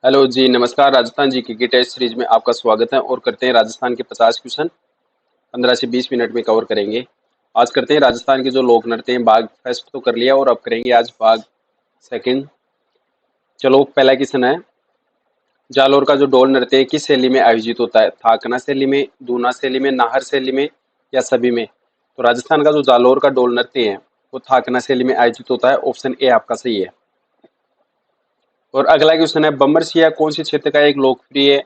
Hello जी, नमस्कार। राजस्थान जी की test series में आपका स्वागत है और करते हैं राजस्थान के 50 क्वेश्चन 15 से 20 मिनट में कवर करेंगे। आज करते हैं राजस्थान के जो लोक नृत्य हैं। बाघ फर्स्ट तो कर लिया और अब करेंगे आज बाघ सेकंड। चलो, पहला क्वेश्चन है, जालोर का जो डोल नृत्य है किस शैली में आयोजित होता है? थाकना शैली में, दूना शैली में, नाहर शैली में या सभी में? तो राजस्थान का जो जालोर का डोल नृत्य है वो थाकना शैली में आयोजित होता है। ऑप्शन ए आपका सही है। और अगला क्वेश्चन है, बमरसिया कौन से क्षेत्र का एक लोकप्रिय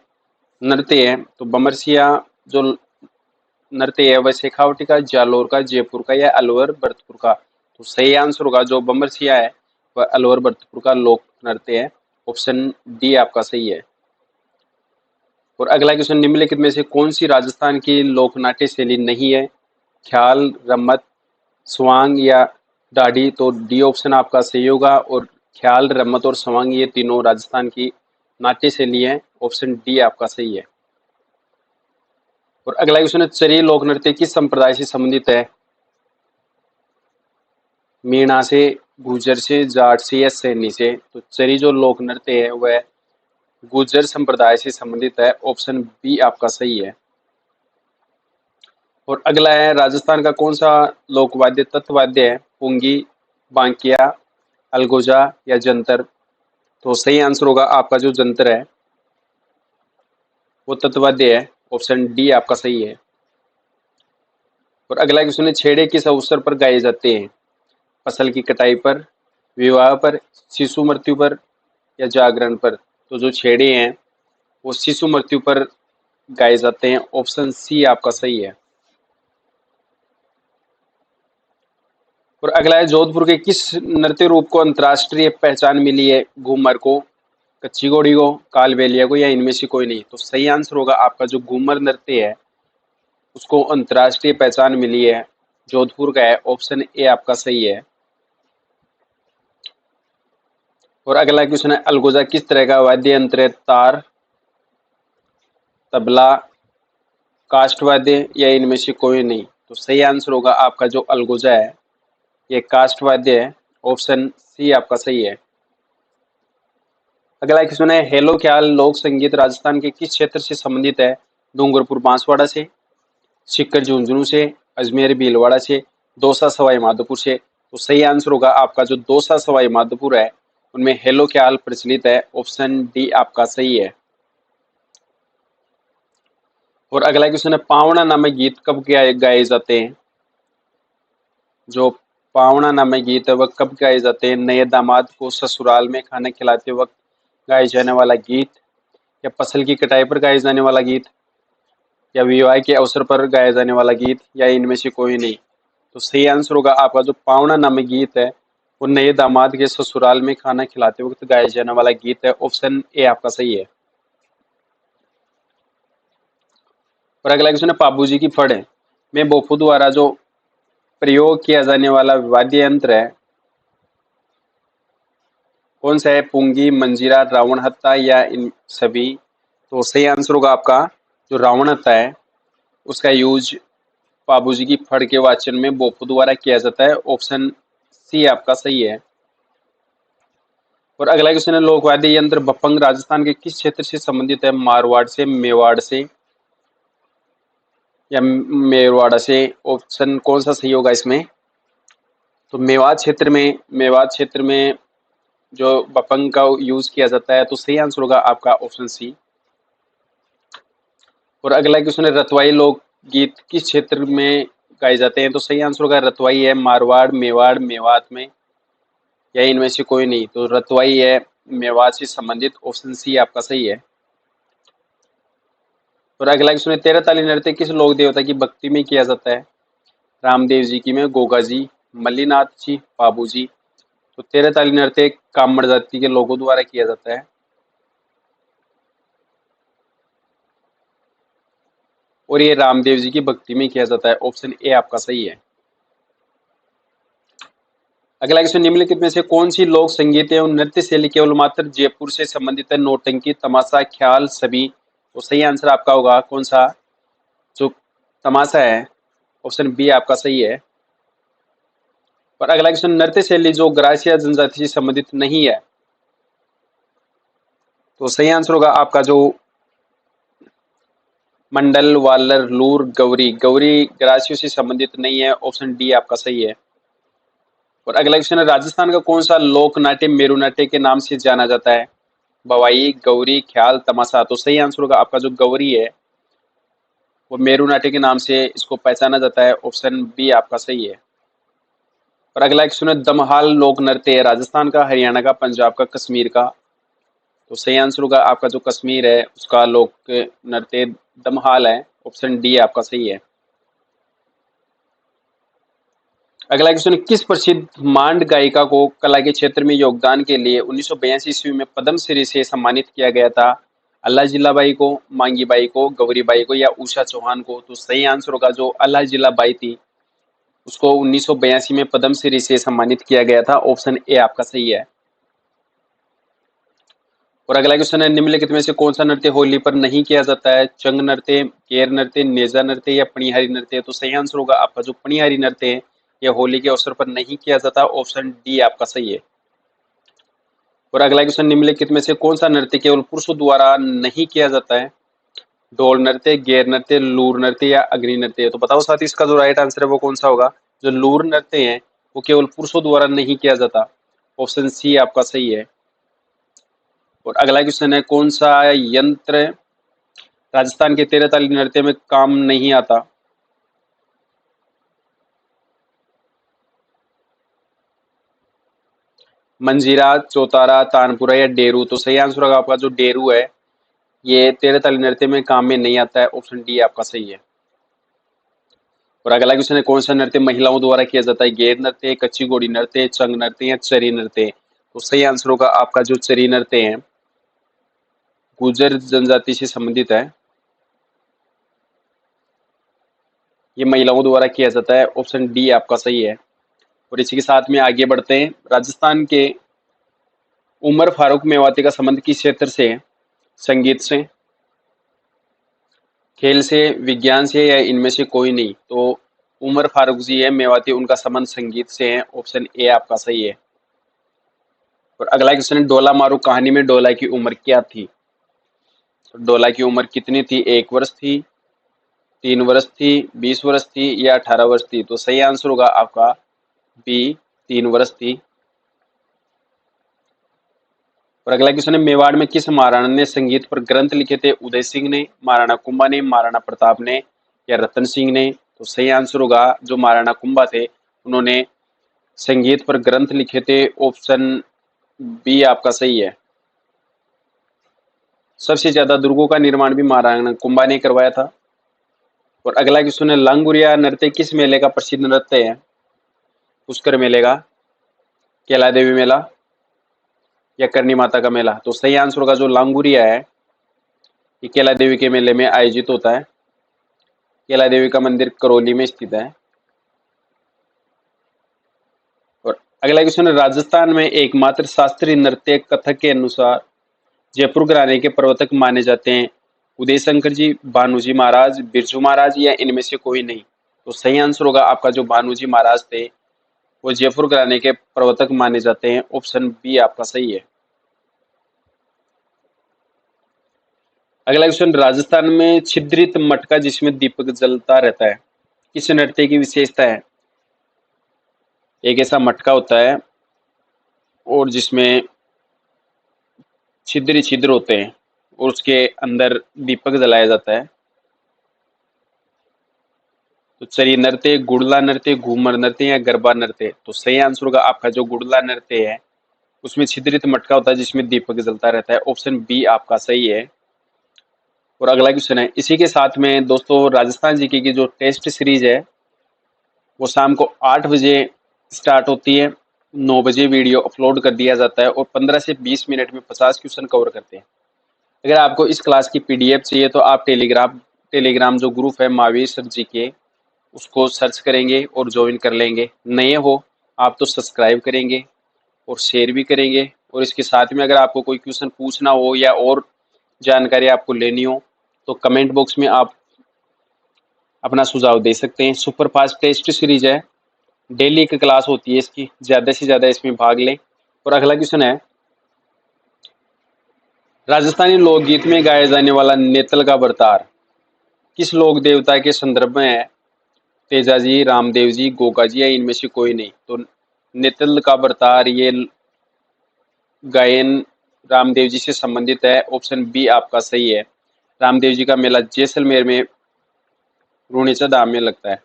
नृत्य है? तो बमरसिया जो नृत्य है वह शेखावटी का, जालोर का, जयपुर का या अलवर भरतपुर का? तो सही आंसर होगा जो बमरसिया है वह अलवर भरतपुर का लोक नृत्य है। ऑप्शन डी आपका सही है। और अगला क्वेश्चन, निम्नलिखित में से कौन सी राजस्थान की लोकनाट्य शैली नहीं है? ख्याल, रम्मत, स्वांग या डाढ़ी? तो डी ऑप्शन आपका सही होगा। और ख्याल, रम्मत और स्वांग ये तीनों राजस्थान की नाट्य शैली है। ऑप्शन डी आपका सही है। और अगला क्वेश्चन है, चरी लोक नृत्य किस संप्रदाय से संबंधित है? मीणा से, गुर्जर से, जाट से या सैनी से? तो चरी जो लोक नृत्य है वह गुर्जर संप्रदाय से संबंधित है। ऑप्शन बी आपका सही है। और अगला है, राजस्थान का कौन सा लोकवाद्य तत्वाद्य है? पुंगी, बांकिया, अलगोजा या जंतर? तो सही आंसर होगा आपका जो जंतर है वो तत्वाद्य है। ऑप्शन डी आपका सही है। और अगला क्वेश्चन है, छेड़े किस अवसर पर गाए जाते हैं? फसल की कटाई पर, विवाह पर, शिशु मृत्यु पर या जागरण पर? तो जो छेड़े हैं वो शिशु मृत्यु पर गाए जाते हैं। ऑप्शन सी आपका सही है। और अगला है, जोधपुर के किस नृत्य रूप को अंतर्राष्ट्रीय पहचान मिली है? घूमर को, कच्ची घोड़ी को, कालबेलिया को या इनमें से कोई नहीं? तो सही आंसर होगा आपका जो घूमर नृत्य है उसको अंतर्राष्ट्रीय पहचान मिली है, जोधपुर का है। ऑप्शन ए आपका सही है। और अगला क्वेश्चन है, अलगोजा किस तरह का वाद्य यंत्र है? तार, तबला, काष्ठवाद्य या इनमें से कोई नहीं? तो सही आंसर होगा आपका जो अलगोजा है ये काष्ठवाद्य है। ऑप्शन सी आपका सही है। अगला क्वेश्चन है, हेलो ख्याल लोक संगीत राजस्थान के किस क्षेत्र से संबंधित है? डूंगरपुर बांसवाड़ा से, सीकर झुंझुनू से, अजमेर भीलवाड़ा से, दौसा सवाई माधोपुर से? तो सही आंसर होगा आपका जो दौसा सवाई माधोपुर है उनमें हेलो ख्याल प्रचलित है। ऑप्शन डी आपका सही है। और अगला क्वेश्चन है, पावना नामक गीत कब गाए जाते हैं? जो पावना नामक गीत है वह कब गाए जाते हैं? नए दामाद को ससुराल में खाना खिलाते वक्त गाए जाने वाला गीत, या फसल की कटाई पर गाए जाने वाला गीत, या विवाह के अवसर पर गाया जाने वाला गीत, या इनमें से कोई नहीं? तो सही आंसर होगा आपका जो पावना नामक गीत है वो नए दामाद के ससुराल में खाना खिलाते वक्त गाया जाने वाला गीत है। ऑप्शन ए आपका सही है। और अगला क्वेश्चन है, पाबूजी की फड़ में बोफो द्वारा जो प्रयोग किया जाने वाला वाद्य यंत्र है कौन सा है? पुंगी, मंजीरा, रावण हत्था या इन सभी? तो सही आंसर होगा आपका जो रावण हत्था है उसका यूज पाबूजी की फड़ के वाचन में बोफो द्वारा किया जाता है। ऑप्शन सी आपका सही है। और अगला क्वेश्चन है, लोकवाद्य यंत्र बफंग राजस्थान के किस क्षेत्र से संबंधित है? मारवाड़ से, मेवाड़ से या मेरवाड़ा से? ऑप्शन कौन सा सही होगा इसमें? तो मेवाड़ क्षेत्र में जो बफंग का यूज किया जाता है। तो सही आंसर होगा आपका ऑप्शन सी। और अगला क्वेश्चन है, रतवाई लोकगीत किस क्षेत्र में गाए जाते हैं? तो सही आंसर होगा रतवाई है, मारवाड़, मेवाड़, मेवात में या इनमें से कोई नहीं? तो रतवाई है, मेवात से संबंधित। ऑप्शन सी आपका सही है। और अगला क्वेश्चन है, तेरह ताली नृत्य किस लोक देवता की भक्ति में किया जाता है? रामदेव जी की में, गोगा जी, मल्लीनाथ जी, बाबू जी? तो तेरह ताली नृत्य कामड़ जाति के लोगों द्वारा किया जाता है और ये रामदेव जी की भक्ति में किया जाता है। ऑप्शन ए आपका सही है। अगला क्वेश्चन, निम्नलिखित में से कौन सी लोक संगीत एवं नृत्य शैली केवल मात्र जयपुर से संबंधित है? नौटंकी, तमाशा, ख्याल, सभी? तो सही आंसर आपका होगा कौन सा? जो तमाशा है। ऑप्शन बी आपका सही है। और अगला क्वेश्चन, नृत्य शैली जो ग्रासिया जनजाति से संबंधित नहीं है तो सही आंसर होगा आपका जो मंडल, वालर, लूर, गौरी। गौरी ग्रासियों से संबंधित नहीं है, ऑप्शन डी आपका सही है। और अगला क्वेश्चन है, राजस्थान का कौन सा लोक नाट्य मेरू नाट्य के नाम से जाना जाता है? भवाई, गौरी, ख्याल, तमाशा। तो सही आंसर होगा आपका जो गौरी है वो मेरू नाट्य के नाम से इसको पहचाना जाता है, ऑप्शन बी आपका सही है। और अगला क्वेश्चन है, दमहाल लोक नृत्य है राजस्थान का, हरियाणा का, पंजाब का, कश्मीर का। तो सही आंसर होगा आपका जो कश्मीर है उसका लोक नृत्य दमहाल है, ऑप्शन डी आपका सही है। अगला क्वेश्चन, किस प्रसिद्ध मांड गायिका को कला के क्षेत्र में योगदान के लिए 1982 ईस्वी में पद्मश्री से सम्मानित किया गया था? अल्लाह जिल्लाबाई को, मांगी बाई को, गौरी बाई को, या उषा चौहान को? तो सही आंसर होगा जो अल्लाह जिल्लाबाई थी उसको 1982 में पद्मश्री से सम्मानित किया गया था, ऑप्शन ए आपका सही है। और अगला क्वेश्चन है, निम्नलिखित में से कौन सा नृत्य होली पर नहीं किया जाता है? चंग नृत्य, केर नृत्य, नेजा नृत्य, या पणिहारी नृत्य? तो सही आंसर होगा आपका जो पणिहारी नृत्य है यह होली के अवसर पर नहीं किया जाता, ऑप्शन डी आपका सही है। और अगला क्वेश्चन, निम्नलिखित में से कौन सा नृत्य केवल पुरुषों द्वारा नहीं किया जाता है? ढोल नृत्य, गैर नृत्य, लूर नृत्य, या अग्नि नृत्य? तो बताओ साथी इसका जो राइट आंसर है वो कौन सा होगा? जो लूर नृत्य है वो केवल पुरुषों द्वारा नहीं किया जाता, ऑप्शन सी आपका सही है। और अगला क्वेश्चन है, कौन सा यंत्र राजस्थान के 13 ताली नृत्य में काम नहीं आता? मंजीरा, चौतारा, तानपुरा, या डेरू? तो सही आंसर होगा आपका जो डेरू है ये 13 ताली नृत्य में काम में नहीं आता है, ऑप्शन डी आपका सही है। और अगला क्वेश्चन है, कौन सा नृत्य महिलाओं द्वारा किया जाता है? गेर नृत्य, कच्ची घोड़ी नृत्य, चंग नृत्य, या चरी नृत्य? तो सही आंसर होगा आपका जो चरी नृत्य है गुर्जर जनजाति से संबंधित है, ये महिलाओं द्वारा किया जाता है, ऑप्शन डी आपका सही है। और इसी के साथ में आगे बढ़ते हैं, राजस्थान के उमर फारूक मेवाती का संबंध किस क्षेत्र से है? संगीत से, खेल से, विज्ञान से, या इनमें से कोई नहीं? तो उमर फारूक जी है मेवाती, उनका संबंध संगीत से है, ऑप्शन ए आपका सही है। और अगला क्वेश्चन है, डोला मारू कहानी में डोला की उम्र क्या थी? तो डोला की उम्र कितनी थी? 1 वर्ष थी, 3 वर्ष थी, 20 वर्ष थी, या 18 वर्ष थी? तो सही आंसर होगा आपका बी, 3 वर्ष थी। और अगला क्वेश्चन है, मेवाड़ में किस महाराणा ने संगीत पर ग्रंथ लिखे थे? उदय सिंह ने, महाराणा कुंभा ने, महाराणा प्रताप ने, या रतन सिंह ने? तो सही आंसर होगा जो महाराणा कुंभा थे उन्होंने संगीत पर ग्रंथ लिखे थे, ऑप्शन बी आपका सही है। सबसे ज्यादा दुर्गों का निर्माण भी महाराणा कुंभा ने करवाया था। और अगला क्वेश्चन है, लांगुरिया नृत्य किस मेले का प्रसिद्ध नृत्य है? पुष्कर मेले का, कैला देवी मेला, या करनी माता का मेला? तो सही आंसर होगा जो लांगुरिया है ये कैला देवी के मेले में आयोजित होता है। कैला देवी का मंदिर करौली में स्थित है। और अगला क्वेश्चन है, राजस्थान में एकमात्र शास्त्रीय नृत्य कथक के अनुसार जयपुर घराने के प्रवर्तक माने जाते हैं? उदय शंकर जी, भानुजी महाराज, बिरजू महाराज, या इनमें से कोई नहीं? तो सही आंसर होगा आपका जो भानुजी महाराज थे वो जयपुर घराने के प्रवर्तक माने जाते हैं, ऑप्शन बी आपका सही है। अगला क्वेश्चन, राजस्थान में छिद्रित मटका जिसमें दीपक जलता रहता है किस नृत्य की विशेषता है? एक ऐसा मटका होता है और जिसमें छिद्र छिद्र होते हैं और उसके अंदर दीपक जलाया जाता है। तो चलिए, नृत्य, गुड़ला नृत्य, घूमर नृत्य, या गरबा नृत्य? तो सही आंसर होगा आपका जो गुड़ला नृत्य है उसमें छिद्रित मटका होता है जिसमें दीपक जलता रहता है, ऑप्शन बी आपका सही है। और अगला क्वेश्चन है, इसी के साथ में दोस्तों राजस्थान जीके की जो टेस्ट सीरीज है वो शाम को 8 बजे स्टार्ट होती है, 9 बजे वीडियो अपलोड कर दिया जाता है और 15 से 20 मिनट में 50 क्वेश्चन कवर करते हैं। अगर आपको इस क्लास की पीडीएफ चाहिए तो आप टेलीग्राम जो ग्रुप है महावीर सर जी के उसको सर्च करेंगे और ज्वाइन कर लेंगे। नए हो आप तो सब्सक्राइब करेंगे और शेयर भी करेंगे। और इसके साथ में अगर आपको कोई क्वेश्चन पूछना हो या और जानकारी आपको लेनी हो तो कमेंट बॉक्स में आप अपना सुझाव दे सकते हैं। सुपर फास्ट टेस्ट सीरीज है, डेली एक क्लास होती है इसकी, ज़्यादा से ज़्यादा इसमें भाग लें। और अगला क्वेश्चन है, राजस्थानी लोकगीत में गाया जाने वाला नेतल का बरतार किस लोक देवता के संदर्भ में है? तेजाजी, रामदेव जी, गोगा जी या इनमें से कोई नहीं? तो नेतल का बरतार ये गायन रामदेव जी से संबंधित है। ऑप्शन बी आपका सही है। रामदेव जी का मेला जैसलमेर में रूणीचा धाम में लगता है।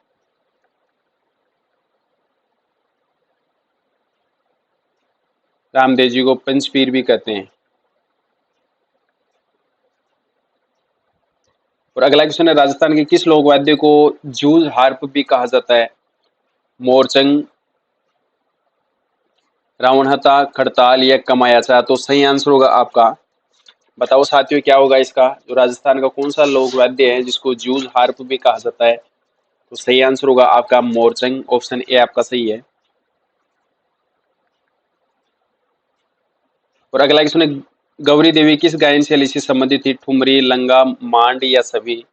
रामदेव जी को पंचपीर भी कहते हैं। और अगला क्वेश्चन है, राजस्थान के किस लोक वाद्य को जूझ हार्प भी कहा जाता है? मोरचंग, रावणहता, खड़ताल या कमायाचा? तो सही आंसर होगा आपका, बताओ साथियों क्या होगा इसका? जो राजस्थान का कौन सा लोक वाद्य है जिसको जूझ हार्प भी कहा जाता है? तो सही आंसर होगा आपका मोरचंग। ऑप्शन ए आपका सही है। और अगला क्वेश्चन है, गौरी देवी किस गायन शैली से संबंधित थी? ठुमरी, लंगा, मांड या सभी?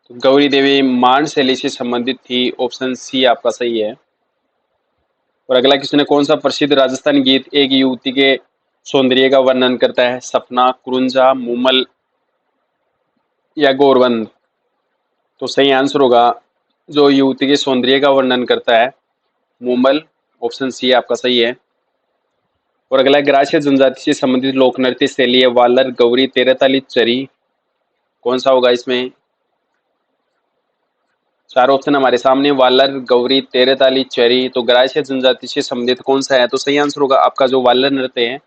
तो गौरी देवी मांड शैली से संबंधित थी। ऑप्शन सी आपका सही है। और अगला क्वेश्चन है, कौन सा प्रसिद्ध राजस्थानी गीत एक युवती के सौंदर्य का वर्णन करता है? सपना, कुरुंजा, मुमल या गोरबंद? तो सही आंसर होगा, जो युवती के सौंदर्य का वर्णन करता है, मुमल। ऑप्शन सी आपका सही है। और अगला ग्रासीय जनजाति से संबंधित लोक नृत्य शैली है वालर, गौरी, तेरताली, चरी? कौन सा होगा इसमें? चार ऑप्शन हमारे सामने, वालर, गौरी, तेरताली, चरी। तो ग्रासीय जनजाति से संबंधित कौन सा है? तो सही आंसर होगा आपका जो वालर नृत्य है,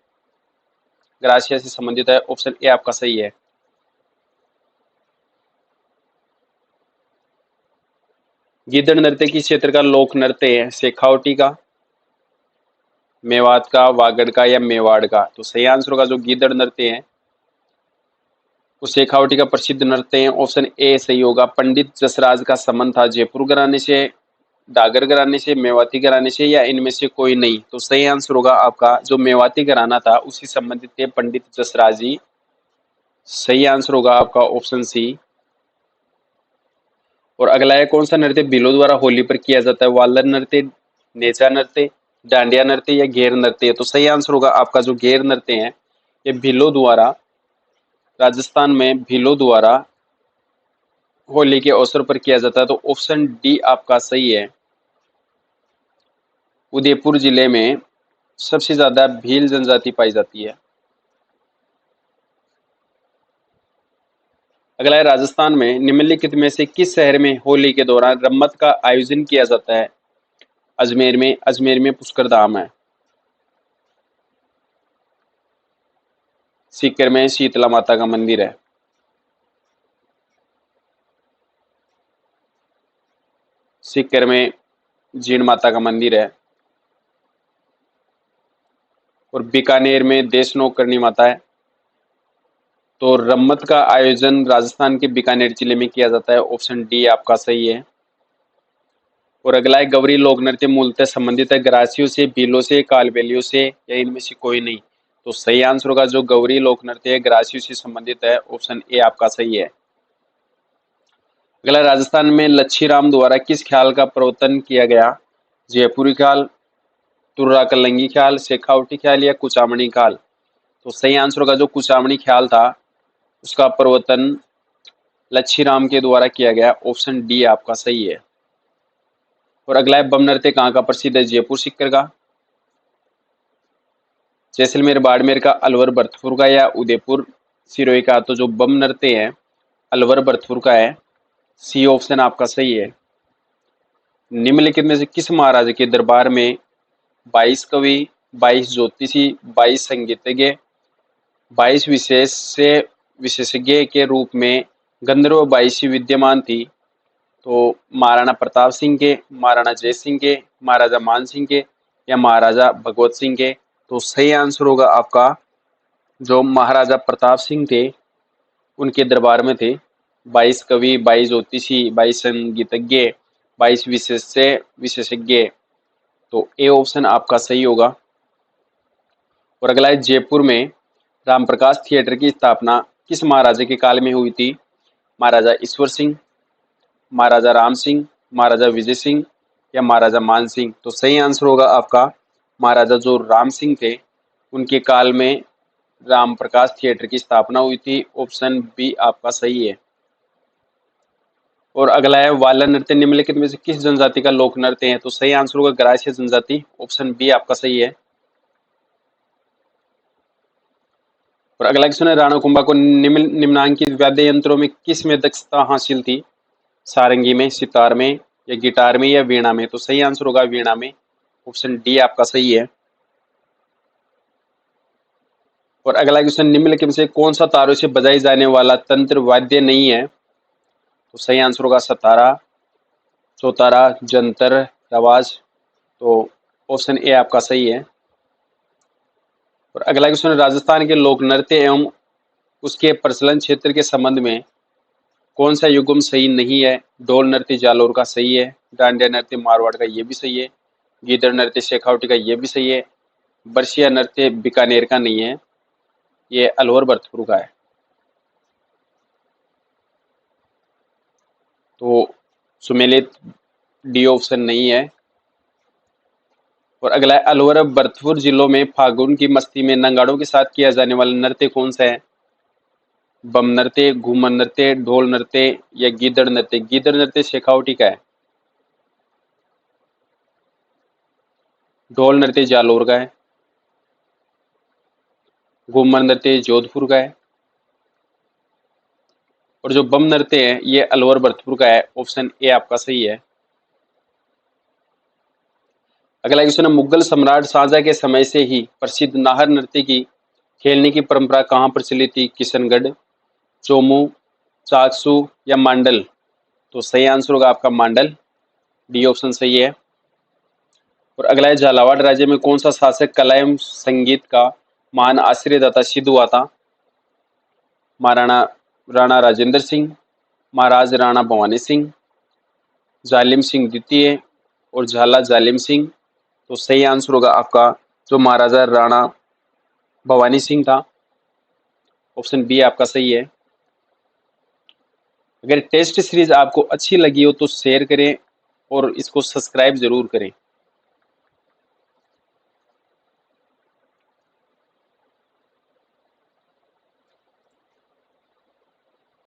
ग्रासीय से संबंधित है। ऑप्शन ए आपका सही है। गीदड़ नृत्य किस क्षेत्र का लोक नृत्य है? शेखावटी का, मेवात का, वागड़ का या मेवाड़ का? तो सही आंसर होगा जो गीदड़ नृत्य है वो शेखावटी का प्रसिद्ध नृत्य है। ऑप्शन ए सही होगा। पंडित जसराज का संबंध था जयपुर घराने से, डागर घराने से, मेवाती घराने से या इनमें से कोई नहीं? तो सही आंसर होगा आपका जो मेवाती घराना था उसी संबंधित थे पंडित जसराज जी। सही आंसर होगा आपका ऑप्शन सी। और अगला है, कौन सा नृत्य भीलों द्वारा होली पर किया जाता है? वालर नृत्य, नेचा नृत्य, डांडिया नृत्य या घेर नृत्य? तो सही आंसर होगा आपका जो घेर नृत्य है ये भीलों द्वारा, राजस्थान में भीलों द्वारा होली के अवसर पर किया जाता है। तो ऑप्शन डी आपका सही है। उदयपुर जिले में सबसे ज्यादा भील जनजाति पाई जाती है। अगला है, राजस्थान में निम्नलिखित में से किस शहर में होली के दौरान रम्मत का आयोजन किया जाता है? अजमेर में, अजमेर में पुष्कर धाम है। सीकर में शीतला माता का मंदिर है। सीकर में जीण माता का मंदिर है। और बीकानेर में देशनोक करनी माता है। तो रम्मत का आयोजन राजस्थान के बीकानेर जिले में किया जाता है। ऑप्शन डी आपका सही है। और अगला है, गौरी लोक नृत्य मूलतः संबंधित है ग्रासियों से, भीलों से, कालबेलियों से या इनमें से कोई नहीं? तो सही आंसर होगा जो गौरी लोक नृत्य है ग्रासियों से संबंधित है। ऑप्शन ए आपका सही है। अगला, राजस्थान में लच्छीराम द्वारा किस ख्याल का प्रवर्तन किया गया? जयपुरी ख्याल, तुर्रा कलंगी ख्याल, शेखावटी ख्याल या कुचामणी ख्याल? तो सही आंसर होगा जो कुचामणी ख्याल था उसका प्रवर्तन लच्छीराम के द्वारा किया गया। ऑप्शन डी आपका सही है। और अगला है, बम नृत्य कहाँ का प्रसिद्ध है? जयपुर सीकर का, जैसलमेर बाड़मेर का, अलवर भरतपुर का या उदयपुर सिरोही का? तो जो बम नृत्य है अलवर भरतपुर का है। सी ऑप्शन आपका सही है। निम्नलिखित में से किस महाराजा के दरबार में 22 कवि, 22 ज्योतिषी, 22 संगीतज्ञ, 22 विशेषज्ञ के रूप में गंधर्व 22 विद्यमान थी? तो महाराणा प्रताप सिंह के, महाराणा जय सिंह के, महाराजा मान सिंह के या महाराजा भगवत सिंह के? तो सही आंसर होगा आपका जो महाराजा प्रताप सिंह थे उनके दरबार में थे 22 कवि, 22 ज्योतिषी, 22 संगीतज्ञ, 22 विशेषज्ञ। तो ए ऑप्शन आपका सही होगा। और अगला है, जयपुर में रामप्रकाश थिएटर की स्थापना किस महाराजा के काल में हुई थी? महाराजा ईश्वर सिंह, महाराजा राम सिंह, महाराजा विजय सिंह या महाराजा मान सिंह? तो सही आंसर होगा आपका महाराजा जो राम सिंह थे उनके काल में राम प्रकाश थिएटर की स्थापना हुई थी। ऑप्शन बी आपका सही है। और अगला है वाला नृत्य निम्नलिखित में से किस जनजाति का लोक नृत्य है? तो सही आंसर होगा ग्राह्य जनजाति। ऑप्शन बी आपका सही है। और अगला क्वेश्चन है राणा कुंभा को निम्नांकित वाद्य यंत्रों में किस में दक्षता हासिल थी? सारंगी में, सितार में, या गिटार में, या वीणा में? तो सही आंसर होगा वीणा में। ऑप्शन डी आपका सही है। और अगला क्वेश्चन निम्नलिखित में से कौन सा तारों से बजाई जाने वाला तंत्र वाद्य नहीं है? तो सही आंसर होगा सतारा, चौतारा, जंतर, रवाज। तो ऑप्शन ए आपका सही है। और अगला क्वेश्चन राजस्थान के लोक नृत्य एवं उसके प्रचलन क्षेत्र के संबंध में कौन सा युग्म सही नहीं है? ढोल नृत्य जालोर का सही है, डांडिया नृत्य मारवाड़ का ये भी सही है, गीदड़ नृत्य शेखावटी का ये भी सही है, बरसिया नृत्य बीकानेर का नहीं है, ये अलवर भरतपुर का है। तो सुमेलित डी ऑप्शन नहीं है। और अगला है अलवर भरतपुर जिलों में फागुन की मस्ती में नंगाड़ों के साथ किया जाने वाला नृत्य कौन सा है? बम नृत्य, घूमर नृत्य, ढोल नृत्य, या गीदड़ नृत्य? गीदड़ नृत्य शेखावटी का है, ढोल नृत्य जालोर का है, घूमर नृत्य जोधपुर का है, और जो बम नृत्य है ये अलवर भरतपुर का है। ऑप्शन ए आपका सही है। अगला क्वेश्चन है मुगल सम्राट शाहजहां के समय से ही प्रसिद्ध नाहर नृत्य की खेलने की परंपरा कहाँ प्रचलित थी? किशनगढ़, चोमू, चाकसू, या मांडल? तो सही आंसर होगा आपका मांडल। डी ऑप्शन सही है। और अगला है झालावाड़ राज्य में कौन सा शासक कला एवं संगीत का महान आश्रयदाता सिद्ध हुआ था? महाराणा राणा राजेंद्र सिंह, महाराज राणा भवानी सिंह, जालिम सिंह द्वितीय, और झाला जालिम सिंह? तो सही आंसर होगा आपका जो महाराजा राणा भवानी सिंह था। ऑप्शन बी आपका सही है। अगर टेस्ट सीरीज आपको अच्छी लगी हो तो शेयर करें और इसको सब्सक्राइब जरूर करें।